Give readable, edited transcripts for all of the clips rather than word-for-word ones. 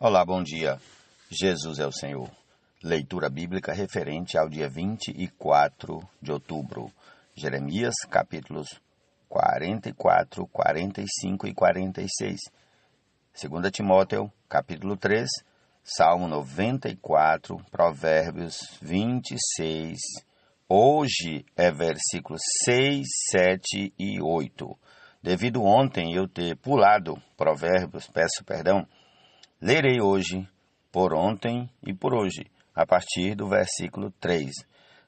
Olá, bom dia. Jesus é o Senhor. Leitura bíblica referente ao dia 24 de outubro. Jeremias, capítulos 44, 45 e 46. 2 Timóteo, capítulo 3, Salmo 94, Provérbios 26. Hoje é versículos 6, 7 e 8. Devido ontem eu ter pulado Provérbios, peço perdão, lerei hoje, por ontem e por hoje, a partir do versículo 3.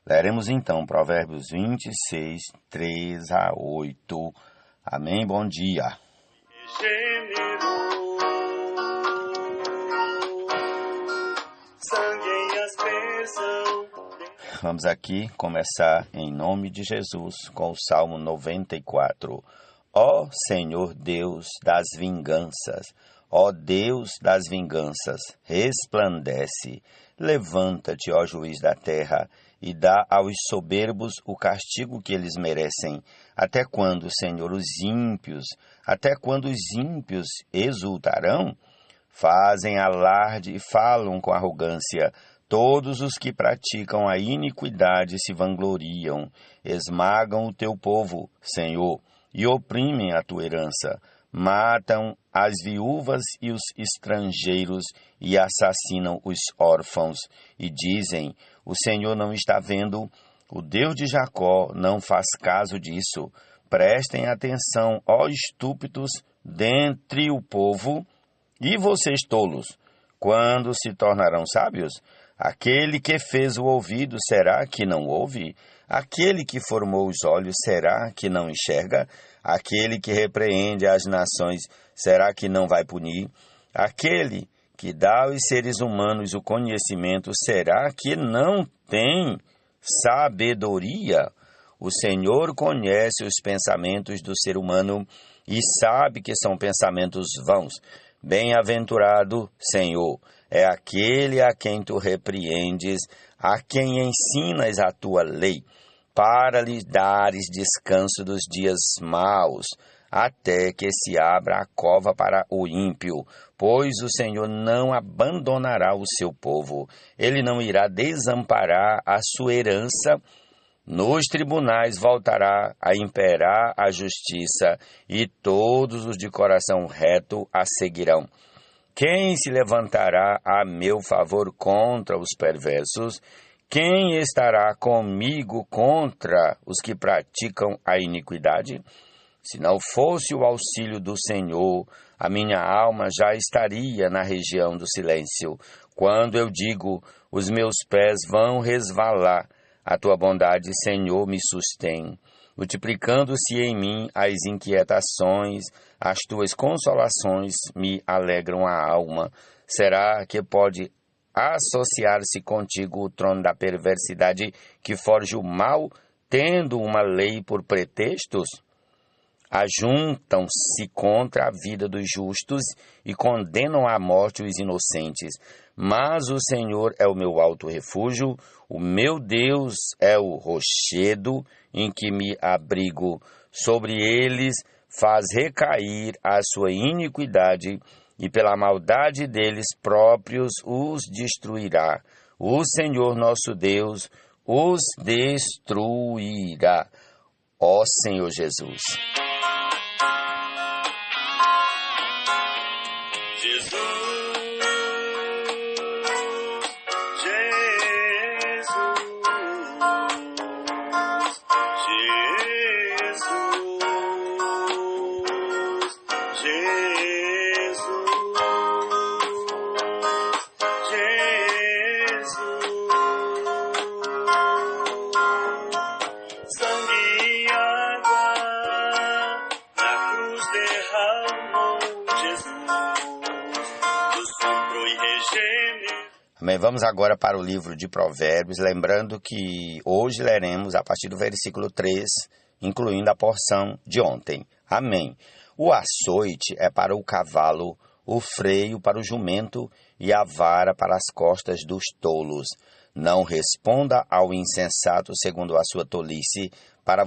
Leremos então Provérbios 26, 3 a 8. Amém? Bom dia. Vamos aqui começar em nome de Jesus com o Salmo 94. Ó Senhor Deus das vinganças, ó Deus das vinganças, resplandece. Levanta-te, ó juiz da terra, e dá aos soberbos o castigo que eles merecem. Até quando, Senhor, até quando os ímpios exultarão? Fazem alarde e falam com arrogância. Todos os que praticam a iniquidade se vangloriam. Esmagam o teu povo, Senhor, e oprimem a tua herança. Matam as viúvas e os estrangeiros e assassinam os órfãos. E dizem, o Senhor não está vendo, o Deus de Jacó não faz caso disso. Prestem atenção, ó estúpidos, dentre o povo, e vocês tolos, quando se tornarão sábios? Aquele que fez o ouvido, será que não ouve? Aquele que formou os olhos, será que não enxerga? Aquele que repreende as nações, será que não vai punir? Aquele que dá aos seres humanos o conhecimento, será que não tem sabedoria? O Senhor conhece os pensamentos do ser humano e sabe que são pensamentos vãos. Bem-aventurado, Senhor, é aquele a quem tu repreendes, a quem ensinas a tua lei, para lhe dares descanso dos dias maus, até que se abra a cova para o ímpio, pois o Senhor não abandonará o seu povo, ele não irá desamparar a sua herança. Nos tribunais voltará a imperar a justiça, e todos os de coração reto a seguirão. Quem se levantará a meu favor contra os perversos? Quem estará comigo contra os que praticam a iniquidade? Se não fosse o auxílio do Senhor, a minha alma já estaria na região do silêncio. Quando eu digo, os meus pés vão resvalar, a tua bondade, Senhor, me sustém. Multiplicando-se em mim as inquietações, as tuas consolações me alegram a alma. Será que pode associar-se contigo o trono da perversidade que forja o mal, tendo uma lei por pretextos? Ajuntam-se contra a vida dos justos e condenam à morte os inocentes. Mas o Senhor é o meu alto refúgio, o meu Deus é o rochedo em que me abrigo. Sobre eles faz recair a sua iniquidade, e pela maldade deles próprios os destruirá. O Senhor nosso Deus os destruirá. Ó Senhor Jesus. Amém. Vamos agora para o livro de Provérbios, lembrando que hoje leremos a partir do versículo 3, incluindo a porção de ontem. Amém. O açoite é para o cavalo, o freio para o jumento e a vara para as costas dos tolos. Não responda ao insensato segundo a sua tolice, para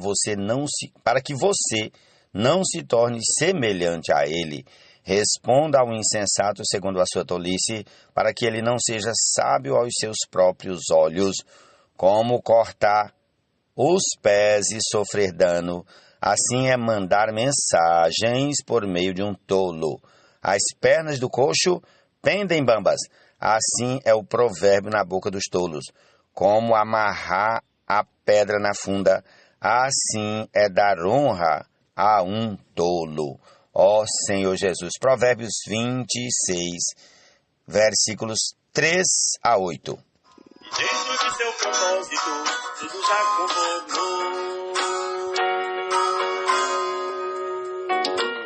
que você não se torne semelhante a ele. Responda ao insensato segundo a sua tolice, para que ele não seja sábio aos seus próprios olhos. Como cortar os pés e sofrer dano, assim é mandar mensagens por meio de um tolo. As pernas do coxo pendem bambas, assim é o provérbio na boca dos tolos. Como amarrar a pedra na funda, assim é dar honra a um tolo. Ó Senhor Jesus. Provérbios 26, versículos 3 a 8. Dentro de seu propósito, tudo já contornou.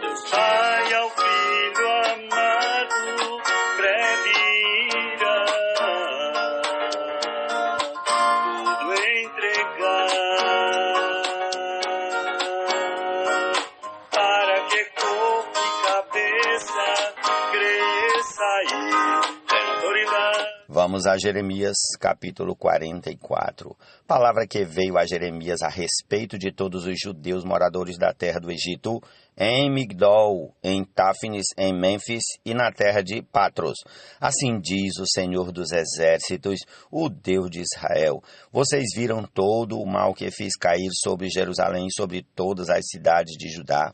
Deus Pai ao Filho amado, breve irá tudo entregar, para que corpo e cabeça cresça e tenha autoridade. Vamos a Jeremias, capítulo 44. Palavra que veio a Jeremias a respeito de todos os judeus moradores da terra do Egito, em Migdol, em Táfnis, em Mênfis e na terra de Patros. Assim diz o Senhor dos Exércitos, o Deus de Israel. Vocês viram todo o mal que fiz cair sobre Jerusalém e sobre todas as cidades de Judá.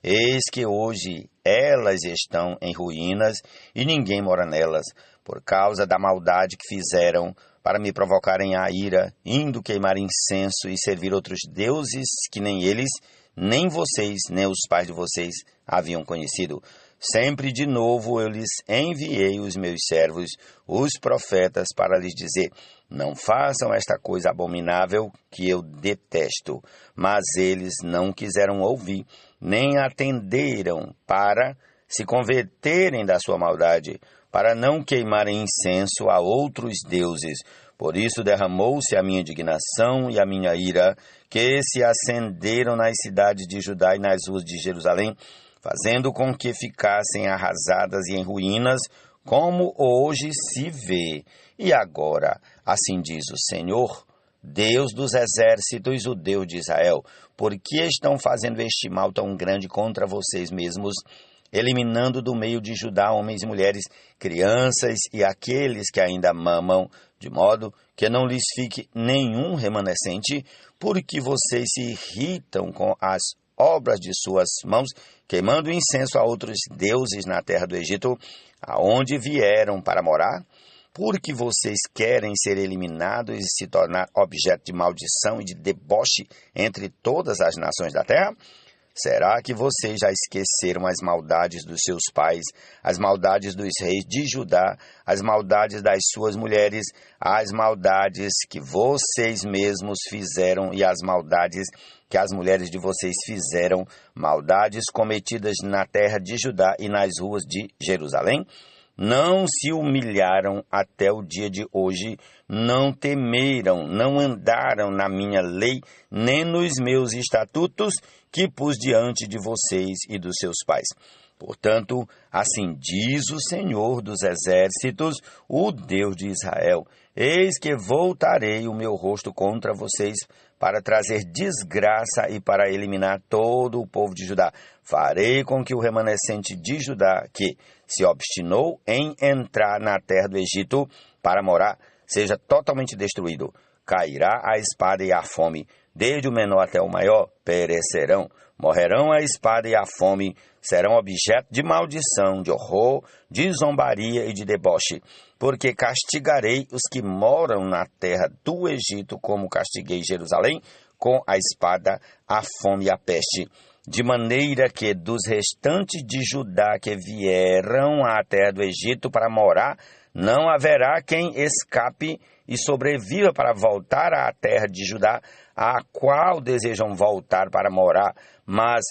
Eis que hoje elas estão em ruínas e ninguém mora nelas, por causa da maldade que fizeram para me provocarem a ira, indo queimar incenso e servir outros deuses que nem eles, nem vocês, nem os pais de vocês haviam conhecido. Sempre de novo eu lhes enviei os meus servos, os profetas, para lhes dizer: não façam esta coisa abominável que eu detesto. Mas eles não quiseram ouvir, nem atenderam para se converterem da sua maldade, para não queimarem incenso a outros deuses. Por isso derramou-se a minha indignação e a minha ira, que se acenderam nas cidades de Judá e nas ruas de Jerusalém, fazendo com que ficassem arrasadas e em ruínas, como hoje se vê. E agora, assim diz o Senhor, Deus dos exércitos, o Deus de Israel: por que estão fazendo este mal tão grande contra vocês mesmos, eliminando do meio de Judá homens e mulheres, crianças e aqueles que ainda mamam, de modo que não lhes fique nenhum remanescente, porque vocês se irritam com as obras de suas mãos, queimando incenso a outros deuses na terra do Egito, aonde vieram para morar? Porque vocês querem ser eliminados e se tornar objeto de maldição e de deboche entre todas as nações da terra? Será que vocês já esqueceram as maldades dos seus pais, as maldades dos reis de Judá, as maldades das suas mulheres, as maldades que vocês mesmos fizeram e as maldades que as mulheres de vocês fizeram, maldades cometidas na terra de Judá e nas ruas de Jerusalém? Não se humilharam até o dia de hoje, não temeram, não andaram na minha lei, nem nos meus estatutos que pus diante de vocês e dos seus pais. Portanto, assim diz o Senhor dos Exércitos, o Deus de Israel: eis que voltarei o meu rosto contra vocês, para trazer desgraça e para eliminar todo o povo de Judá. Farei com que o remanescente de Judá, que se obstinou em entrar na terra do Egito para morar, seja totalmente destruído. Cairá a espada e a fome, desde o menor até o maior perecerão. Morrerão a espada e a fome, serão objeto de maldição, de horror, de zombaria e de deboche. Porque castigarei os que moram na terra do Egito, como castiguei Jerusalém, com a espada, a fome e a peste. De maneira que dos restantes de Judá que vieram à terra do Egito para morar, não haverá quem escape e sobreviva para voltar à terra de Judá, a qual desejam voltar para morar, mas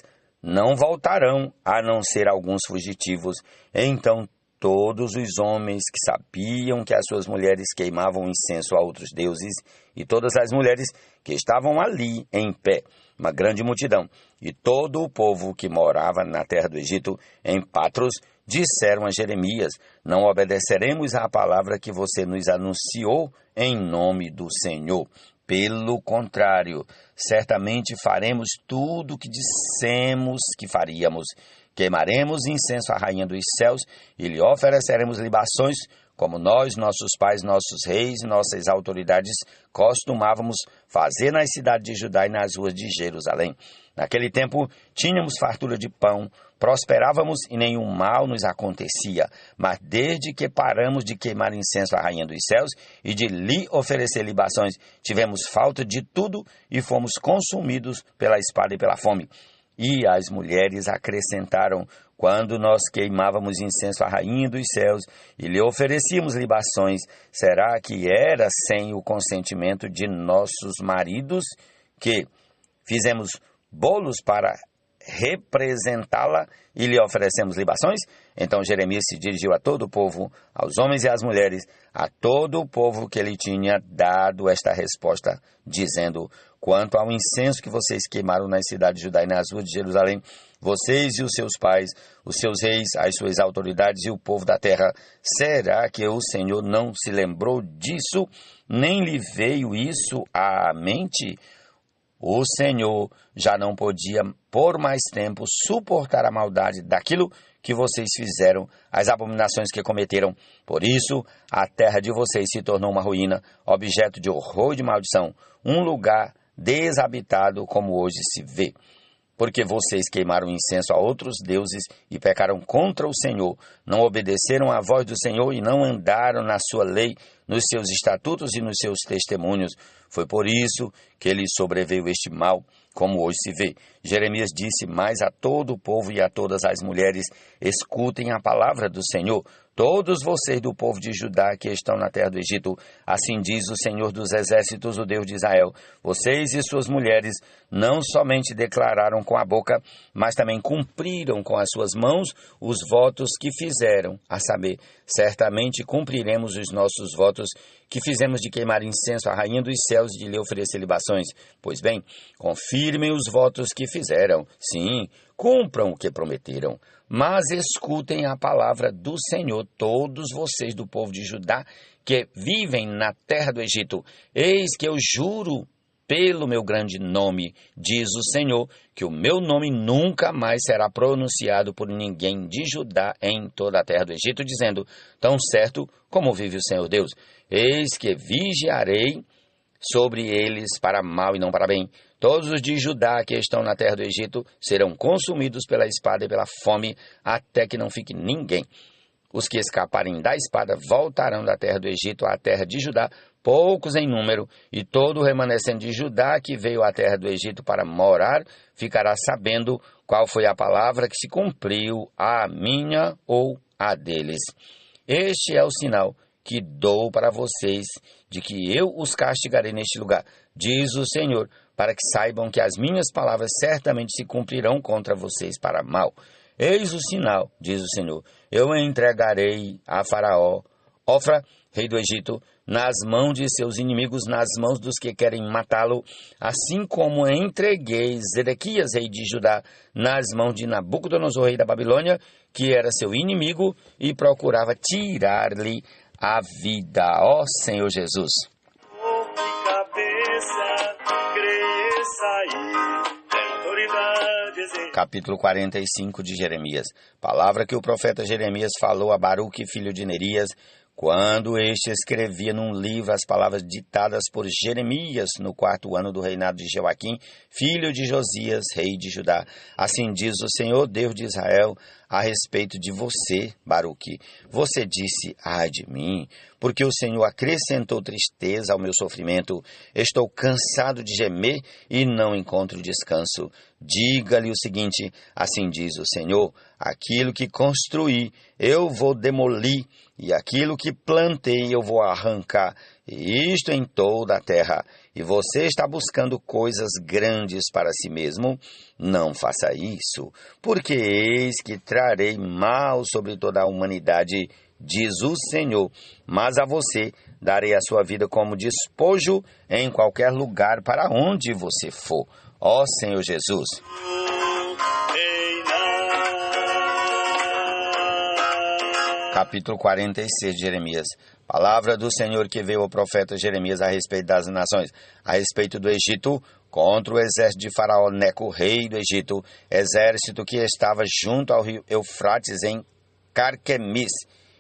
não voltarão, a não ser alguns fugitivos. Então todos os homens que sabiam que as suas mulheres queimavam incenso a outros deuses, e todas as mulheres que estavam ali em pé, uma grande multidão, e todo o povo que morava na terra do Egito, em Patros, disseram a Jeremias: não obedeceremos à palavra que você nos anunciou em nome do Senhor. Pelo contrário, certamente faremos tudo o que dissemos que faríamos. queimaremos incenso à rainha dos céus e lhe ofereceremos libações, como nós, nossos pais, nossos reis e nossas autoridades costumávamos fazer nas cidades de Judá e nas ruas de Jerusalém. Naquele tempo, tínhamos fartura de pão, prosperávamos e nenhum mal nos acontecia. Mas desde que paramos de queimar incenso à rainha dos céus e de lhe oferecer libações, tivemos falta de tudo e fomos consumidos pela espada e pela fome. E as mulheres acrescentaram: quando nós queimávamos incenso à rainha dos céus e lhe oferecíamos libações, será que era sem o consentimento de nossos maridos que fizemos bolos para representá-la e lhe oferecemos libações? Então Jeremias se dirigiu a todo o povo, aos homens e às mulheres, a todo o povo que lhe tinha dado esta resposta, dizendo: quanto ao incenso que vocês queimaram nas cidades de Judá e nas ruas de Jerusalém, vocês e os seus pais, os seus reis, as suas autoridades e o povo da terra, será que o Senhor não se lembrou disso, nem lhe veio isso à mente? O Senhor já não podia por mais tempo suportar a maldade daquilo que vocês fizeram, as abominações que cometeram. Por isso, a terra de vocês se tornou uma ruína, objeto de horror e de maldição, um lugar desabitado como hoje se vê. Porque vocês queimaram incenso a outros deuses e pecaram contra o Senhor, não obedeceram à voz do Senhor e não andaram na sua lei, nos seus estatutos e nos seus testemunhos. Foi por isso que lhe sobreveio este mal, como hoje se vê. Jeremias disse mais a todo o povo e a todas as mulheres: escutem a palavra do Senhor, todos vocês do povo de Judá que estão na terra do Egito. Assim diz o Senhor dos exércitos, o Deus de Israel: vocês e suas mulheres não somente declararam com a boca, mas também cumpriram com as suas mãos os votos que fizeram, a saber, certamente cumpriremos os nossos votos que fizemos de queimar incenso à rainha dos céus e de lhe oferecer libações. Pois bem, confirmem os votos que fizeram. Sim, cumpram o que prometeram. Mas escutem a palavra do Senhor, todos vocês do povo de Judá que vivem na terra do Egito. Eis que eu juro pelo meu grande nome, diz o Senhor, que o meu nome nunca mais será pronunciado por ninguém de Judá em toda a terra do Egito, dizendo: tão certo como vive o Senhor Deus, eis que vigiarei sobre eles para mal e não para bem. Todos os de Judá que estão na terra do Egito serão consumidos pela espada e pela fome, até que não fique ninguém. Os que escaparem da espada voltarão da terra do Egito à terra de Judá, poucos em número, e todo o remanescente de Judá que veio à terra do Egito para morar ficará sabendo qual foi a palavra que se cumpriu, a minha ou a deles. Este é o sinal que dou para vocês, de que eu os castigarei neste lugar, diz o Senhor, para que saibam que as minhas palavras certamente se cumprirão contra vocês para mal. Eis o sinal, diz o Senhor: eu entregarei a Faraó, Ofra, rei do Egito, nas mãos de seus inimigos, nas mãos dos que querem matá-lo, assim como entreguei Zedequias, rei de Judá, nas mãos de Nabucodonosor, rei da Babilônia, que era seu inimigo e procurava tirar-lhe a vida. Ó Senhor Jesus! Corpo e cabeça, cresça e tenha autoridade. Capítulo 45 de Jeremias. Palavra que o profeta Jeremias falou a Baruque, filho de Nerias, quando este escrevia num livro as palavras ditadas por Jeremias no 4º ano do reinado de Joaquim, filho de Josias, rei de Judá. Assim diz o Senhor, Deus de Israel, a respeito de você, Baruque. Você disse: ai de mim, porque o Senhor acrescentou tristeza ao meu sofrimento. Estou cansado de gemer e não encontro descanso. Diga-lhe o seguinte: assim diz o Senhor, aquilo que construí eu vou demolir, e aquilo que plantei eu vou arrancar, e isto em toda a terra. E você está buscando coisas grandes para si mesmo? Não faça isso, porque eis que trarei mal sobre toda a humanidade, diz o Senhor, mas a você darei a sua vida como despojo em qualquer lugar para onde você for. Ó Senhor Jesus! Capítulo 46 de Jeremias. Palavra do Senhor que veio ao profeta Jeremias a respeito das nações, a respeito do Egito, contra o exército de Faraó Neco, rei do Egito, exército que estava junto ao rio Eufrates em Carquemis,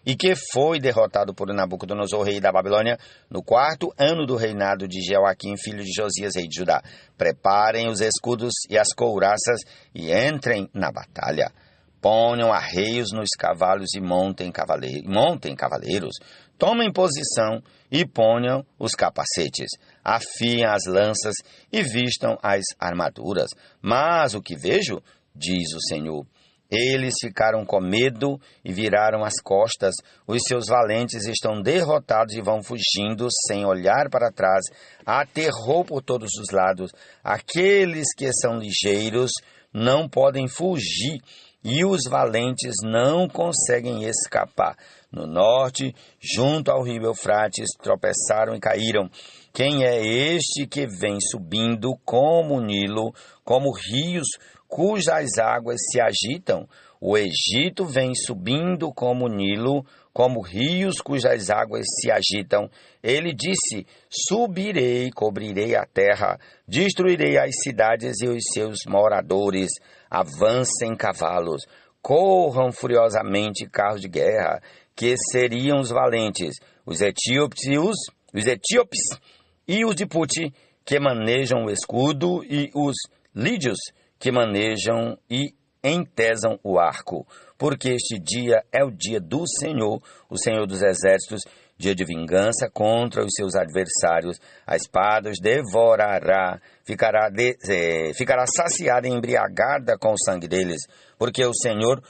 e que foi derrotado por Nabucodonosor, rei da Babilônia, no 4º ano do reinado de Jeoaquim, filho de Josias, rei de Judá. Preparem os escudos e as couraças e entrem na batalha. Ponham arreios nos cavalos e montem cavaleiros. Tomem posição e ponham os capacetes. Afiem as lanças e vistam as armaduras. Mas o que vejo, diz o Senhor, eles ficaram com medo e viraram as costas. Os seus valentes estão derrotados e vão fugindo sem olhar para trás. Há terror por todos os lados. Aqueles que são ligeiros não podem fugir e os valentes não conseguem escapar. No norte, junto ao rio Eufrates, tropeçaram e caíram. Quem é este que vem subindo como o Nilo, como rios cujas águas se agitam? O Egito vem subindo como o Nilo, como rios cujas águas se agitam. Ele disse: subirei, cobrirei a terra, destruirei as cidades e os seus moradores. Avancem cavalos, corram furiosamente carros de guerra, que seriam os valentes, os etíopes e os de Puti, que manejam o escudo, e os lídios, que manejam e entesam o arco. Porque este dia é o dia do Senhor, o Senhor dos exércitos, dia de vingança contra os seus adversários. A espada os devorará, ficará saciada e embriagada com o sangue deles. Porque o Senhor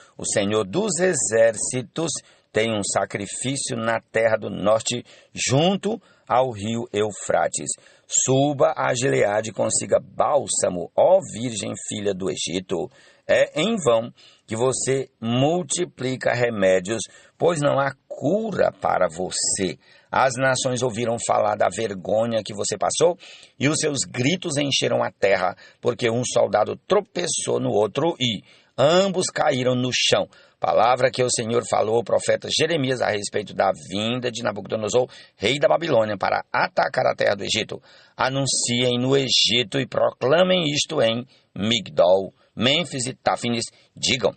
dos exércitos, tem um sacrifício na terra do norte, junto ao rio Eufrates. Suba a Gileade e consiga bálsamo, ó Virgem filha do Egito. É em vão que você multiplica remédios, pois não há cura para você. As nações ouviram falar da vergonha que você passou, e os seus gritos encheram a terra, porque um soldado tropeçou no outro e ambos caíram no chão. Palavra que o Senhor falou ao profeta Jeremias a respeito da vinda de Nabucodonosor, rei da Babilônia, para atacar a terra do Egito. Anunciem no Egito e proclamem isto em Migdol, Mênfis e Táfnis. Digam: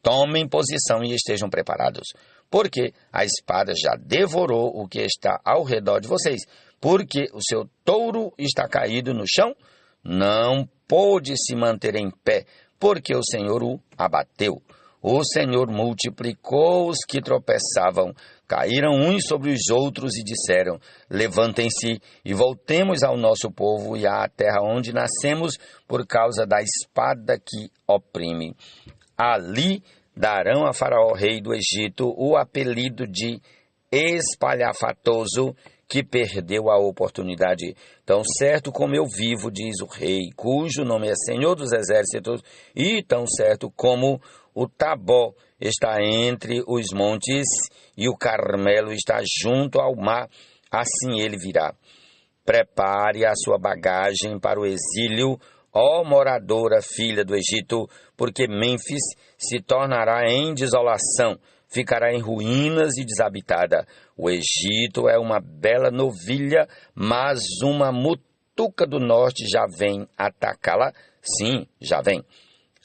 tomem posição e estejam preparados, porque a espada já devorou o que está ao redor de vocês. Porque o seu touro está caído no chão, não pôde se manter em pé, porque o Senhor o abateu. O Senhor multiplicou os que tropeçavam, caíram uns sobre os outros e disseram: levantem-se e voltemos ao nosso povo e à terra onde nascemos, por causa da espada que oprime. Ali darão a Faraó, rei do Egito, o apelido de espalhafatoso, que perdeu a oportunidade. Tão certo como eu vivo, diz o rei, cujo nome é Senhor dos exércitos, e tão certo como o Tabor está entre os montes e o Carmelo está junto ao mar, assim ele virá. Prepare a sua bagagem para o exílio, ó moradora filha do Egito, porque Mênfis se tornará em desolação, ficará em ruínas e desabitada. O Egito é uma bela novilha, mas uma mutuca do norte já vem atacá-la. Sim, já vem.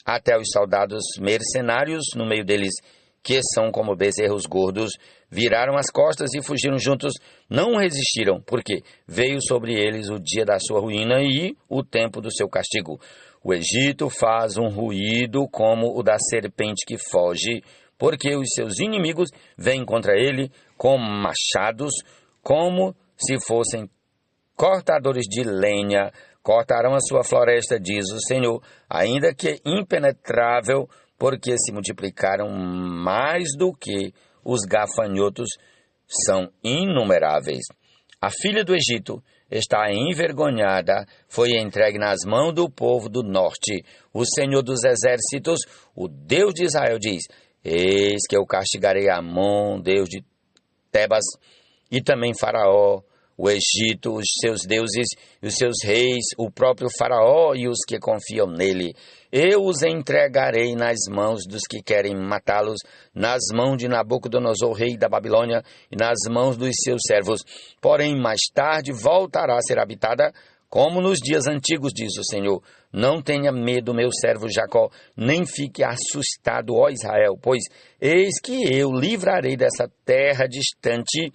Até os soldados mercenários, no meio deles, que são como bezerros gordos, viraram as costas e fugiram juntos, não resistiram, porque veio sobre eles o dia da sua ruína e o tempo do seu castigo. O Egito faz um ruído como o da serpente que foge, porque os seus inimigos vêm contra ele com machados, como se fossem cortadores de lenha. Cortarão a sua floresta, diz o Senhor, ainda que impenetrável, porque se multiplicaram mais do que os gafanhotos, são inumeráveis. A filha do Egito está envergonhada, foi entregue nas mãos do povo do norte. O Senhor dos exércitos, o Deus de Israel, diz: eis que eu castigarei Amon, Deus de Tebas, e também Faraó, o Egito, os seus deuses e os seus reis, o próprio Faraó e os que confiam nele. Eu os entregarei nas mãos dos que querem matá-los, nas mãos de Nabucodonosor, rei da Babilônia, e nas mãos dos seus servos. Porém, mais tarde voltará a ser habitada, como nos dias antigos, diz o Senhor. Não tenha medo, meu servo Jacó, nem fique assustado, ó Israel, pois eis que eu livrarei dessa terra distante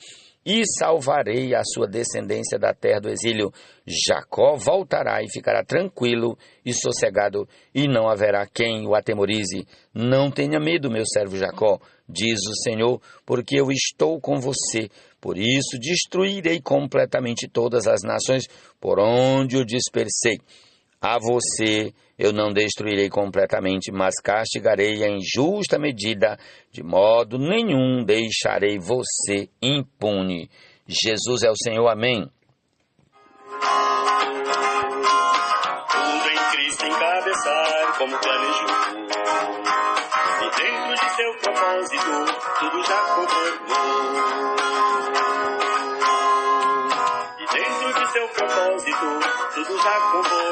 e salvarei a sua descendência da terra do exílio. Jacó voltará e ficará tranquilo e sossegado, e não haverá quem o atemorize. Não tenha medo, meu servo Jacó, diz o Senhor, porque eu estou com você. Por isso destruirei completamente todas as nações por onde o dispersei. A você eu não destruirei completamente, mas castigarei em justa medida, de modo nenhum deixarei você impune. Jesus é o Senhor, amém. Tudo em Cristo encabeçar como planejou, e dentro de seu propósito tudo já concordou. E dentro de seu propósito tudo já concordou.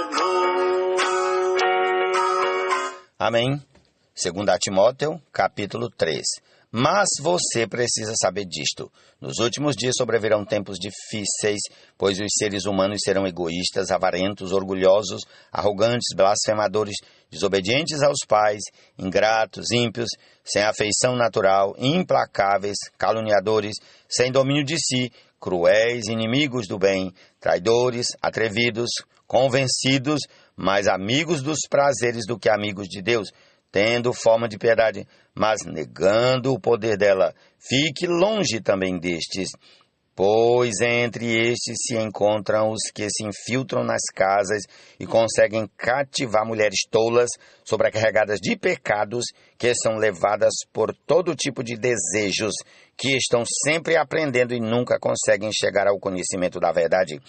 Amém. 2 Timóteo, capítulo 3. Mas você precisa saber disto. Nos últimos dias sobrevirão tempos difíceis, pois os seres humanos serão egoístas, avarentos, orgulhosos, arrogantes, blasfemadores, desobedientes aos pais, ingratos, ímpios, sem afeição natural, implacáveis, caluniadores, sem domínio de si, cruéis, inimigos do bem, traidores, atrevidos, convencidos, mais amigos dos prazeres do que amigos de Deus, tendo forma de piedade, mas negando o poder dela. Fique longe também destes, pois entre estes se encontram os que se infiltram nas casas e conseguem cativar mulheres tolas, sobrecarregadas de pecados, que são levadas por todo tipo de desejos, que estão sempre aprendendo e nunca conseguem chegar ao conhecimento da verdade.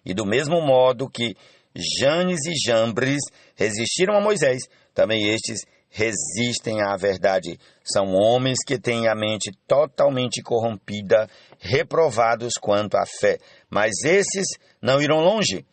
E do mesmo modo que Janes e Jambres resistiram a Moisés, também estes resistem à verdade. São homens que têm a mente totalmente corrompida, reprovados quanto à fé. Mas esses não irão longe,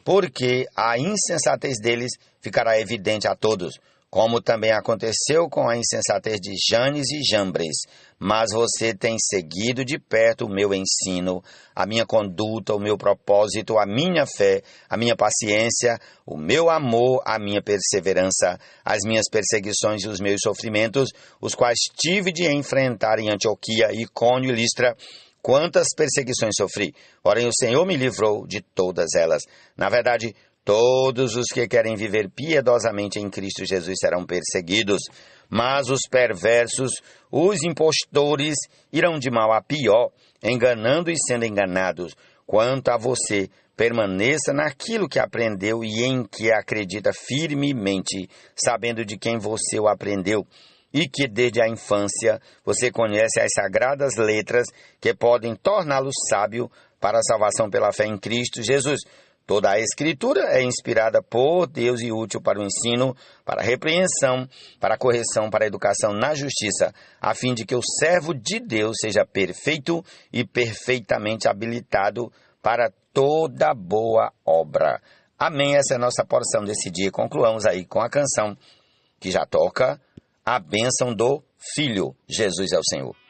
porque a insensatez deles ficará evidente a todos, como também aconteceu com a insensatez de Janes e Jambres. Mas você tem seguido de perto o meu ensino, a minha conduta, o meu propósito, a minha fé, a minha paciência, o meu amor, a minha perseverança, as minhas perseguições e os meus sofrimentos, os quais tive de enfrentar em Antioquia, Icônio e Listra. Quantas perseguições sofri, porém o Senhor me livrou de todas elas. Na verdade, todos os que querem viver piedosamente em Cristo Jesus serão perseguidos, mas os perversos, os impostores, irão de mal a pior, enganando e sendo enganados. Quanto a você, permaneça naquilo que aprendeu e em que acredita firmemente, sabendo de quem você o aprendeu, e que desde a infância você conhece as sagradas letras que podem torná-lo sábio para a salvação pela fé em Cristo Jesus. Toda a Escritura é inspirada por Deus e útil para o ensino, para a repreensão, para a correção, para a educação na justiça, a fim de que o servo de Deus seja perfeito e perfeitamente habilitado para toda boa obra. Amém. Essa é a nossa porção desse dia. Concluamos aí com a canção que já toca, a bênção do Filho. Jesus é o Senhor.